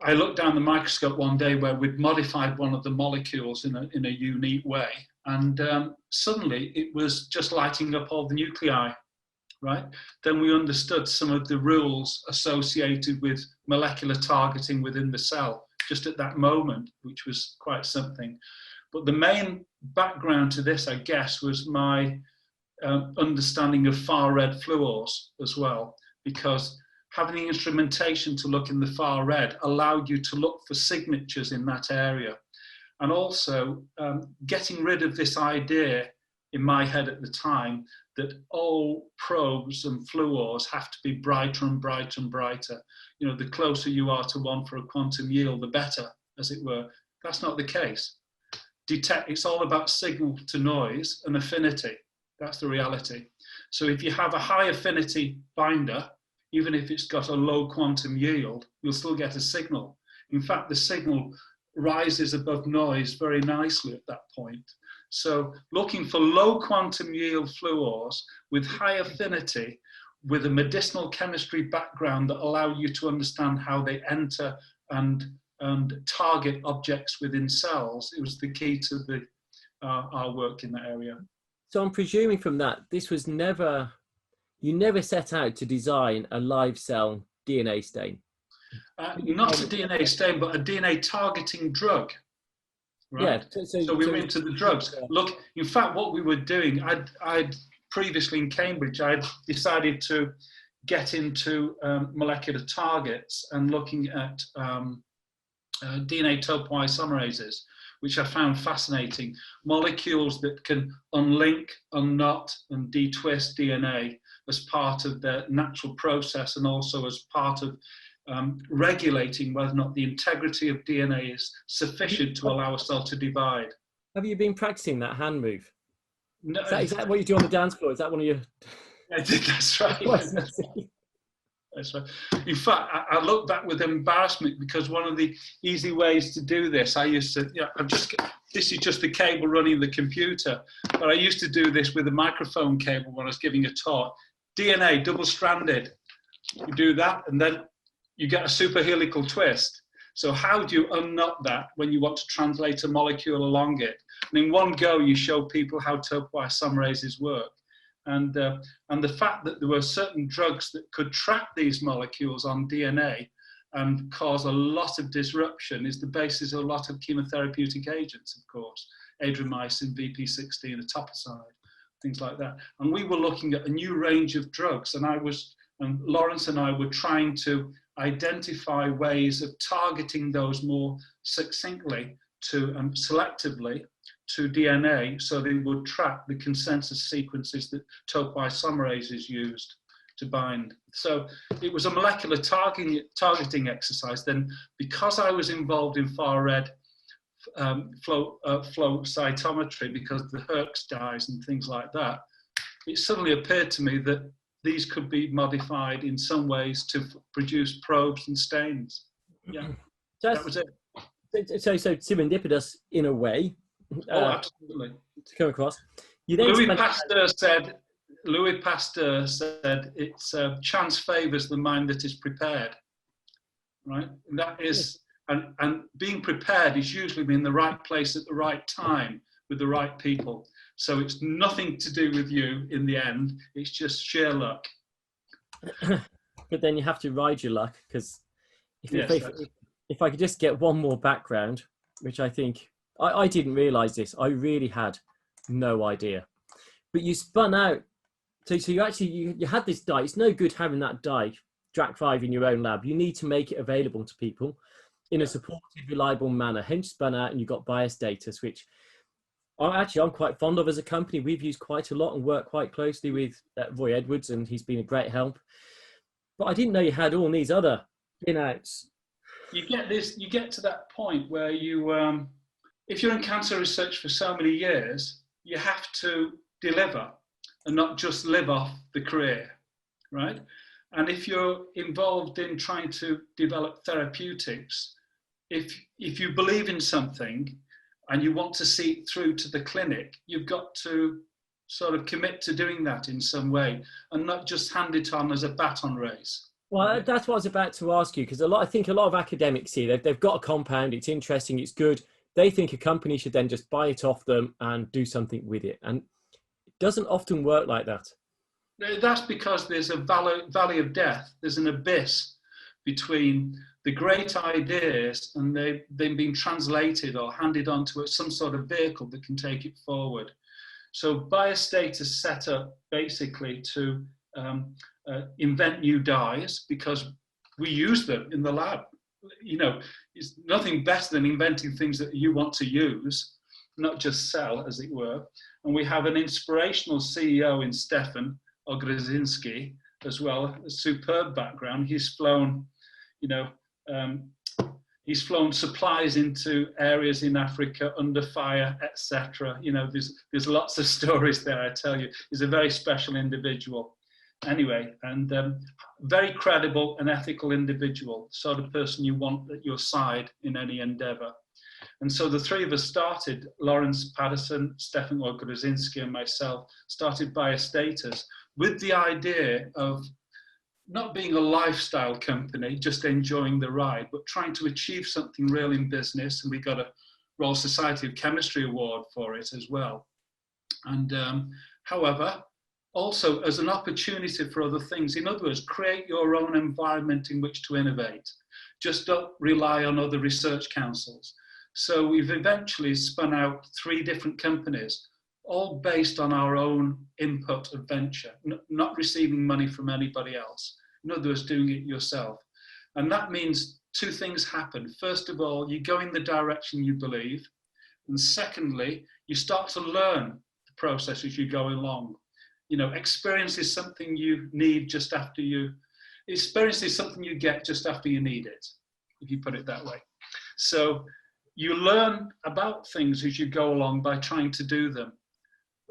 I looked down the microscope one day where we'd modified one of the molecules in a unique way. And suddenly it was just lighting up all the nuclei, right? Then we understood some of the rules associated with molecular targeting within the cell, just at that moment, which was quite something. But the main background to this, I guess, was my understanding of far red fluors as well, because having the instrumentation to look in the far red allowed you to look for signatures in that area. And also getting rid of this idea in my head at the time that all probes and fluors have to be brighter and brighter and brighter. You know, the closer you are to one for a quantum yield, the better, as it were. That's not the case. It's all about signal to noise and affinity. That's the reality. So if you have a high affinity binder, even if it's got a low quantum yield, you'll still get a signal. In fact, the signal rises above noise very nicely at that point. So looking for low quantum yield fluors with high affinity, with a medicinal chemistry background that allow you to understand how they enter and target objects within cells, it was the key to our work in that area. So I'm presuming from that, this was never, you never set out to design a live cell DNA stain. Not a DNA stain, but a DNA targeting drug. Right. Yeah, so we went to the drugs. Look, in fact, what we were doing, I'd previously in Cambridge, I'd decided to get into molecular targets and looking at DNA topolymerases, which I found fascinating. Molecules that can unlink, unknot, and detwist DNA as part of the natural process, and also as part of regulating whether or not the integrity of DNA is sufficient to allow a cell to divide. Have you been practicing that hand move? No, is that what you do on the dance floor? Is that one of your... That's right. That's right. In fact, I look back with embarrassment because one of the easy ways to do this, I used to, this is just the cable running the computer, but I used to do this with a microphone cable when I was giving a talk. DNA, double-stranded. You do that, and then you get a superhelical twist. So how do you unknot that when you want to translate a molecule along it? And in one go, you show people how topoisomerases work. And the fact that there were certain drugs that could trap these molecules on DNA and cause a lot of disruption is the basis of a lot of chemotherapeutic agents, of course, adriamycin, VP60, and etoposide, things like that. And we were looking at a new range of drugs, and Lawrence and I were trying to identify ways of targeting those more succinctly to selectively to DNA, so they would track the consensus sequences that topoisomerases used to bind. So it was a molecular targeting exercise. Then, because I was involved in far red flow cytometry, because of the Herx dyes and things like that, it suddenly appeared to me that these could be modified in some ways to produce probes and stains. Yeah, that was it. So serendipitous in a way. Absolutely. To come across. Louis Pasteur said it's chance favors the mind that is prepared, right? And that is, and being prepared is usually being in the right place at the right time with the right people. So it's nothing to do with you in the end. It's just sheer luck. But then you have to ride your luck, because if I could just get one more background, which I think I didn't realize this. I really had no idea. But you spun out. So you actually, you had this dye. It's no good having that dye, DRAC5, in your own lab. You need to make it available to people in a supportive, reliable manner. Hence spun out, and you got bias data, which I'm quite fond of as a company. We've used quite a lot and worked quite closely with Roy Edwards, and he's been a great help. But I didn't know you had all these other spin-outs. You get to that point where you... if you're in cancer research for so many years, you have to deliver and not just live off the career, right? And if you're involved in trying to develop therapeutics, if you believe in something and you want to see it through to the clinic, you've got to sort of commit to doing that in some way and not just hand it on as a baton race. Well, that's what I was about to ask you, because I think a lot of academics here, they've got a compound, it's interesting, it's good. They think a company should then just buy it off them and do something with it. And it doesn't often work like that. That's because there's a valley of death. There's an abyss between the great ideas, and they've been translated or handed onto some sort of vehicle that can take it forward. So Biostate set up basically to invent new dyes, because we use them in the lab. You know, it's nothing better than inventing things that you want to use, not just sell, as it were. And we have an inspirational CEO in Stefan Ogrodzinski as well, a superb background. He's flown, you know, he's flown supplies into areas in Africa under fire, etc. You know, there's lots of stories there, I tell you. He's a very special individual. Anyway, and very credible and ethical individual, sort of person you want at your side in any endeavor. And so the three of us started, Lawrence Patterson, Stefan Ogrodzinski, and myself, started Biostatus with the idea of not being a lifestyle company, just enjoying the ride, but trying to achieve something real in business. And we got a Royal Society of Chemistry Award for it as well. And however, also as an opportunity for other things. In other words, create your own environment in which to innovate. Just don't rely on other research councils. So we've eventually spun out 3 different companies, all based on our own input of venture, not receiving money from anybody else. In other words, doing it yourself. And that means 2 things happen. First of all, you go in the direction you believe. And secondly, you start to learn the process as you go along. You know, experience is something you need just after experience is something you get just after you need it, if you put it that way. So you learn about things as you go along by trying to do them.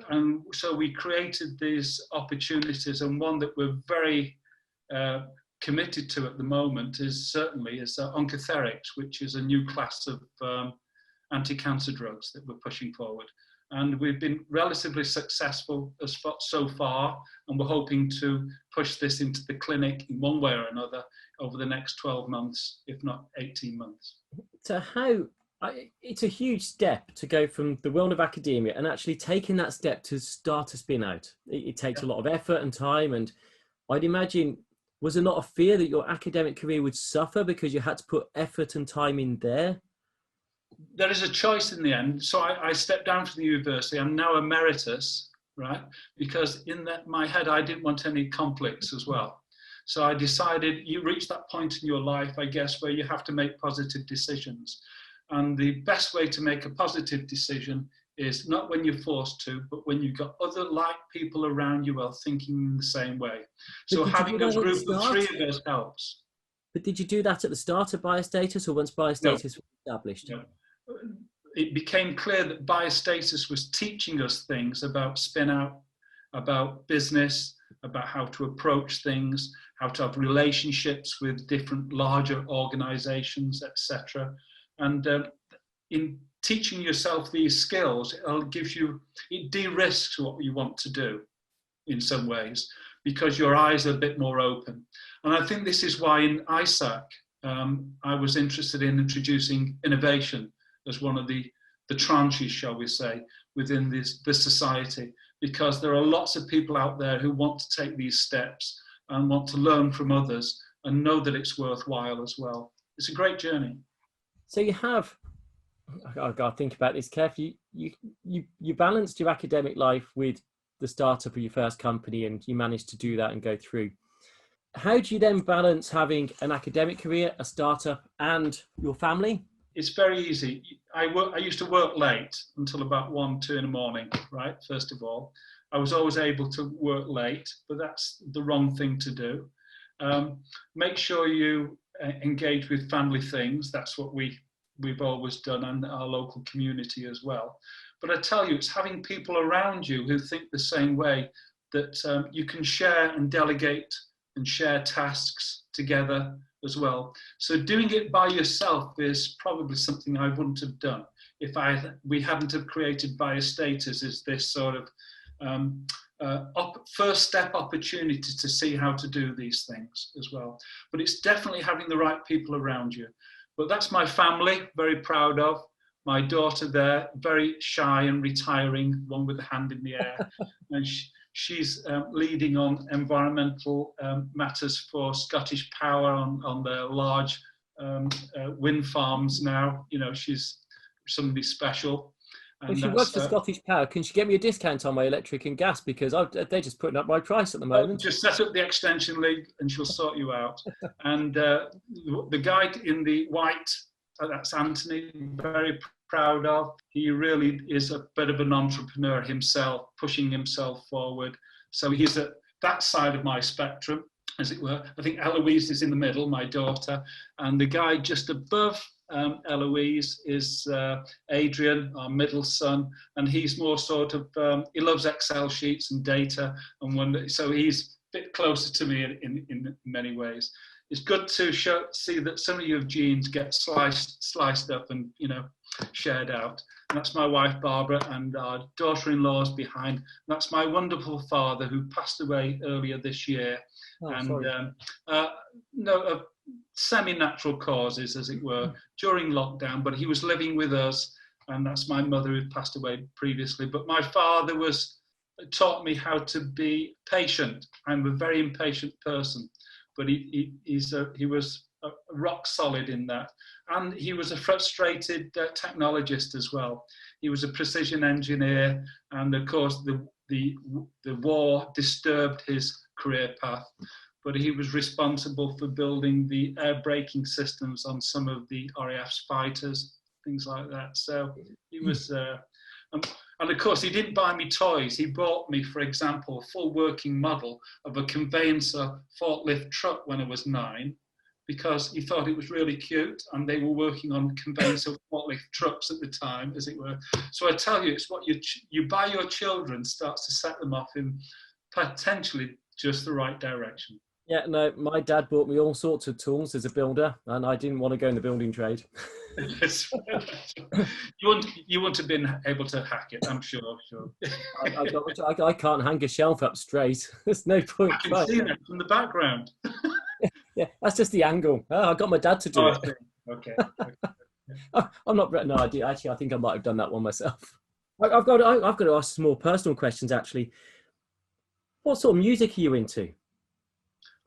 And so we created these opportunities, and one that we're very committed to at the moment is oncotherics, which is a new class of anti-cancer drugs that we're pushing forward. And we've been relatively successful so far, and we're hoping to push this into the clinic in one way or another over the next 12 months, if not 18 months. So it's a huge step to go from the world of academia and actually taking that step to start a spin out. It takes a lot of effort and time, and I'd imagine, was there not a fear that your academic career would suffer because you had to put effort and time in there? There is a choice in the end. So I stepped down from the university. I'm now emeritus, right? Because in my head, I didn't want any conflicts as well. So I decided, you reach that point in your life, I guess, where you have to make positive decisions. And the best way to make a positive decision is not when you're forced to, but when you've got other like people around you are thinking in the same way. So having a group of 3 of us helps. But did you do that at the start of Biostatus, or once Biostatus was established? No. It became clear that Biostatus was teaching us things about spin out, about business, about how to approach things, how to have relationships with different larger organizations, etc. And in teaching yourself these skills, it de-risks what you want to do in some ways, because your eyes are a bit more open. And I think this is why in ISAC, I was interested in introducing innovation as one of the tranches, shall we say, within this society, because there are lots of people out there who want to take these steps and want to learn from others and know that it's worthwhile as well. It's a great journey. So you have, I've got to think about this carefully, you balanced your academic life with the startup of your first company, and you managed to do that and go through. How do you then balance having an academic career, a startup, and your family? It's very easy. I used to work late until about 1, 2 in the morning, right? First of all, I was always able to work late, but that's the wrong thing to do. Make sure you engage with family things. That's what we've always done, and our local community as well. But I tell you, it's having people around you who think the same way, that you can share and delegate and share tasks together as well. So doing it by yourself is probably something I wouldn't have done if we hadn't have created Biostatus as this sort of first step opportunity to see how to do these things as well. But it's definitely having the right people around you. But that's my family, very proud of. My daughter there, very shy and retiring, one with a hand in the air. And she's leading on environmental matters for Scottish Power on their large wind farms now. You know, she's somebody special. If she works for Scottish Power, can she get me a discount on my electric and gas? Because they're just putting up my price at the moment. Just set up the extension league and she'll sort you out. And the guy in the white, that's Anthony, very proud of. He really is a bit of an entrepreneur himself, pushing himself forward. So he's at that side of my spectrum, as it were. I think Eloise is in the middle, my daughter. And the guy just above Eloise is Adrian, our middle son, and he's more sort of, he loves Excel sheets and data, and so he's a bit closer to me in many ways. It's good to see that some of your genes get sliced up and, you know, shared out. And that's my wife Barbara, and our daughter-in-law is behind. And that's my wonderful father who passed away earlier this year. Of semi-natural causes, as it were, during lockdown, but he was living with us, and that's my mother who passed away previously. But my father taught me how to be patient. I'm a very impatient person, but he was rock solid in that. And he was a frustrated technologist as well. He was a precision engineer, and of course the war disturbed his career path. But he was responsible for building the air braking systems on some of the RAF's fighters, things like that. So he was, and of course he didn't buy me toys. He bought me, for example, a full working model of a conveyancer forklift truck when I was 9, because he thought it was really cute, and they were working on conveyancer forklift trucks at the time, as it were. So I tell you, it's what you buy your children starts to set them off in potentially just the right direction. Yeah, no, my dad bought me all sorts of tools as a builder, and I didn't want to go in the building trade. You wouldn't have been able to hack it, I'm sure. I can't hang a shelf up straight. There's no point. I can see that from the background. Yeah, that's just the angle. Oh, I got my dad to do it. Okay. I'm not. No, I do. Actually, I think I might have done that one myself. I've got to ask some more personal questions. Actually, what sort of music are you into?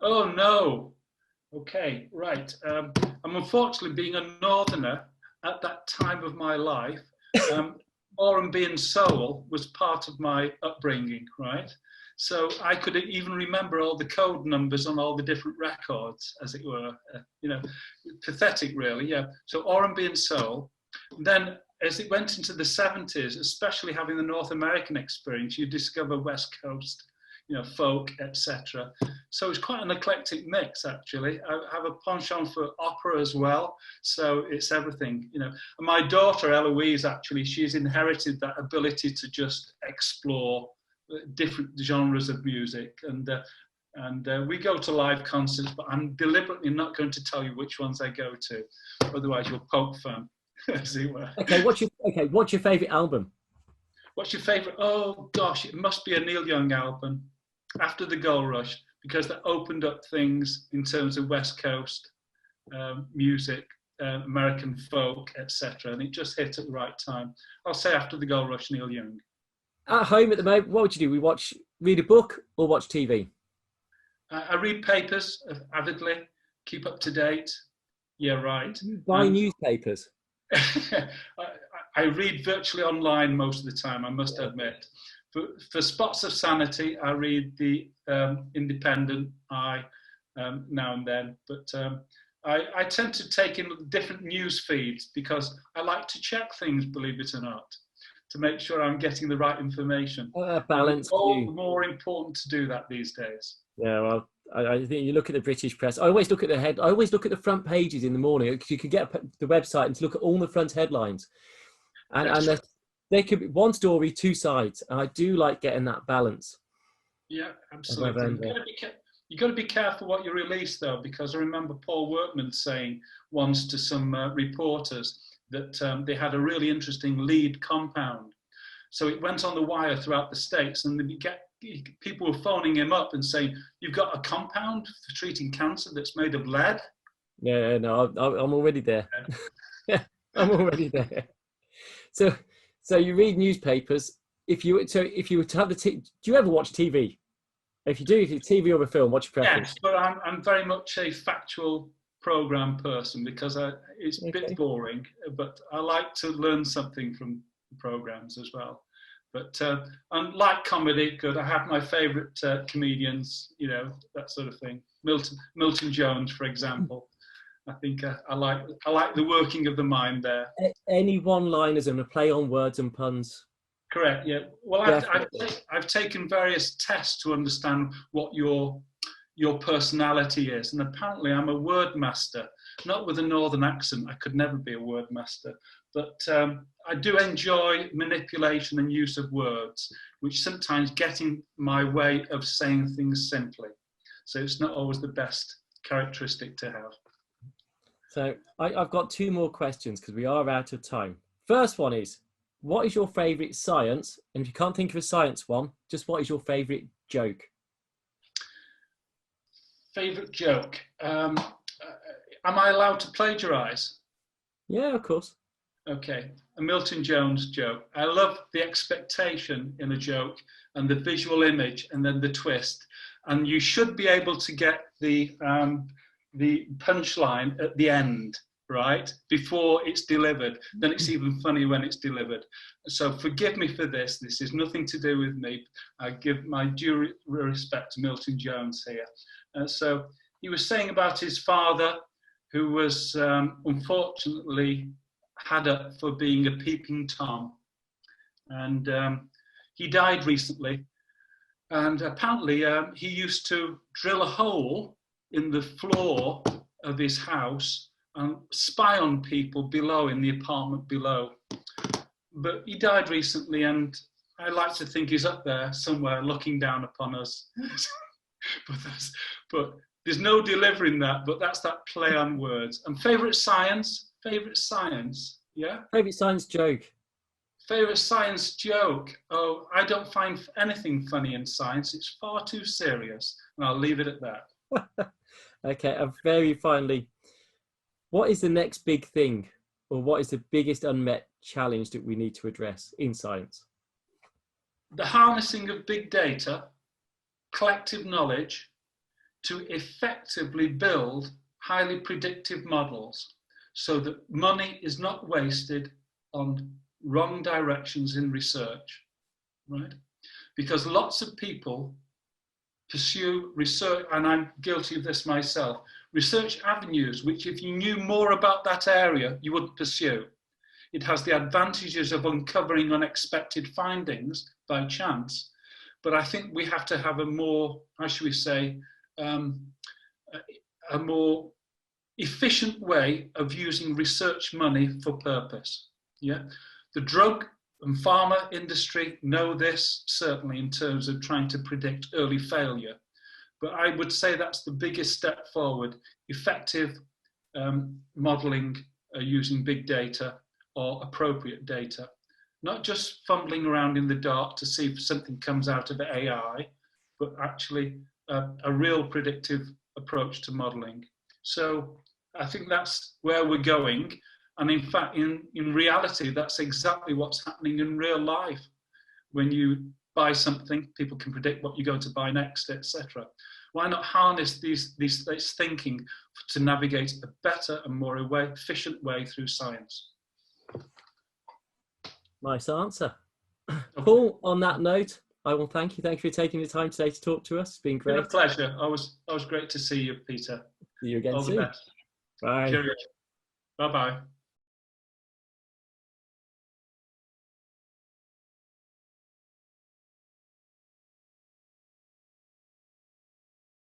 Oh no. Okay, right. I'm unfortunately being a northerner at that time of my life. R&B and soul was part of my upbringing, right? So I could even remember all the code numbers on all the different records, as it were. You know, pathetic, really. Yeah. So R&B and soul. Then, as it went into the 70s, especially having the North American experience, you discover West Coast, you know, folk, etc. So it's quite an eclectic mix, actually. I have a penchant for opera as well, so it's everything, you know. And my daughter Eloise, actually, she's inherited that ability to just explore different genres of music, and we go to live concerts, but I'm deliberately not going to tell you which ones I go to, otherwise you'll poke fun, as it were. Okay, what's your favourite album? What's your favourite? Oh gosh, it must be a Neil Young album, After the Gold Rush, because that opened up things in terms of West Coast music, American folk, etc. And it just hit at the right time. I'll say After the Gold Rush, Neil Young. At home at the moment, what would you do? Read a book or watch TV? I read papers avidly, keep up to date. Yeah, right. Buy newspapers? I read virtually online most of the time, I must admit. For spots of sanity, I read the Independent Eye now and then. But I tend to take in different news feeds because I like to check things, believe it or not, to make sure I'm getting the right information. Balance. It's all more important to do that these days. Yeah, well, I think you look at the British press. I always look at the front pages in the morning. You can get the website and to look at all the front headlines, and they could be one story, two sides. And I do like getting that balance. Yeah, absolutely. You've got to be careful what you release, though, because I remember Paul Workman saying once to some reporters that they had a really interesting lead compound. So it went on the wire throughout the States, and people were phoning him up and saying, "You've got a compound for treating cancer that's made of lead?" Yeah, no, I'm already there. Yeah, I'm already there. So you read newspapers. If you were to have do you ever watch TV? If it's TV or a film, what's your preference? Yes, but I'm very much a factual program person because it's a bit boring, but I like to learn something from programs as well. But like comedy, good. I have my favourite comedians, you know, that sort of thing. Milton Jones, for example. I think I like the working of the mind there. Any one-liners and a play on words and puns? Correct. Yeah. Well, I've taken various tests to understand what your personality is, and apparently I'm a word master. Not with a northern accent. I could never be a word master. But I do enjoy manipulation and use of words, which sometimes get in my way of saying things simply. So it's not always the best characteristic to have. So I've got two more questions because we are out of time. First one is, what is your favourite science? And if you can't think of a science one, just what is your favourite joke? Favourite joke? Am I allowed to plagiarise? Yeah, of course. Okay, a Milton Jones joke. I love the expectation in a joke and the visual image and then the twist. And you should be able to get the punchline at the end, right? Before it's delivered. Then it's even funny when it's delivered. So forgive me for this. This is nothing to do with me. I give my due respect to Milton Jones here. So he was saying about his father, who was unfortunately had up for being a peeping Tom. And he died recently. And apparently he used to drill a hole in the floor of his house and spy on people below in the apartment below. But he died recently, and I like to think he's up there somewhere looking down upon us. but there's no delivering that, but that's that play on words. And favourite science, yeah? Favourite science joke? Favourite science joke? Oh, I don't find anything funny in science. It's far too serious, and I'll leave it at that. Okay, and very finally, what is the next big thing, or what is the biggest unmet challenge that we need to address in science? The harnessing of big data, collective knowledge, to effectively build highly predictive models so that money is not wasted on wrong directions in research, right? Because lots of people pursue research, and I'm guilty of this myself, research avenues which if you knew more about that area, you wouldn't pursue. It has the advantages of uncovering unexpected findings by chance, but I think we have to have a more, how should we say, a more efficient way of using research money for purpose. Yeah, the drug and pharma industry know this, certainly in terms of trying to predict early failure. But I would say that's the biggest step forward, effective modelling using big data or appropriate data. Not just fumbling around in the dark to see if something comes out of AI, but actually a real predictive approach to modelling. So I think that's where we're going. And in fact, in reality, that's exactly what's happening in real life. When you buy something, people can predict what you're going to buy next, etc. Why not harness this thinking to navigate a better and more efficient way through science? Nice answer. Paul, on that note, I will thank you. Thank you for taking the time today to talk to us. It's been great. It's been a pleasure. I was great to see you, Peter. See you again All soon. the best. Bye. Bye-bye.